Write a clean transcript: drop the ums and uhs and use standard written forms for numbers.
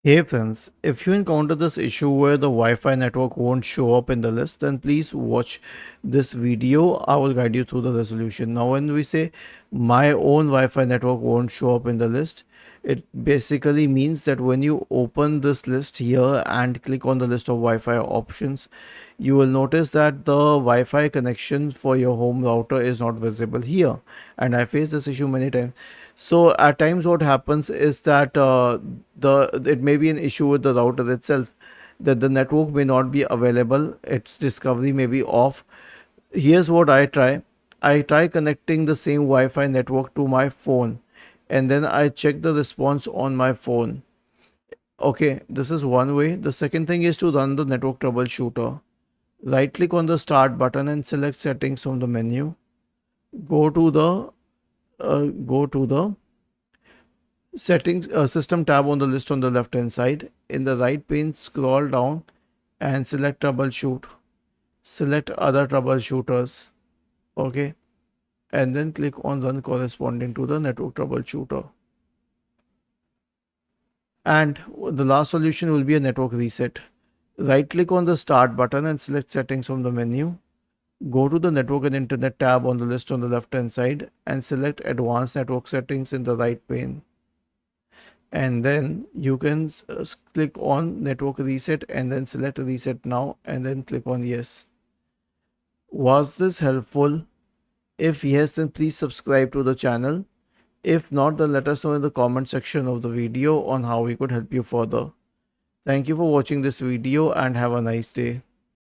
Hey friends, if you encounter this issue where the Wi-Fi network won't show up in the list, then please watch this video. I will guide you through the resolution. Now, when we say my own Wi-Fi network won't show up in the list, it basically means that when you open this list here and click on the list of Wi-Fi options, you will notice that the Wi-Fi connection for your home router is not visible here. And I faced this issue many times. So at times what happens is that the it may be an issue with the router itself, that the network may not be available, its discovery may be off. Here's what I try connecting the same Wi-Fi network to my phone, and then I check the response on my phone. Okay, this is one way. The second thing is to run the network troubleshooter. Right click on the start button and select settings from the menu. Go to the go to the settings system tab on the list on the left hand side. In the right pane, scroll down and select troubleshoot. Select other troubleshooters. Okay, and then click on run corresponding to the network troubleshooter. And the last solution will be a network reset. Right click on the start button and select settings from the menu. Go to the network and internet tab on the list on the left hand side and select advanced network settings in the right pane. And then you can click on network reset and then select reset now and then click on yes. Was this helpful? If yes, then please subscribe to the channel. If not, then let us know in the comment section of the video on how we could help you further. Thank you for watching this video and have a nice day.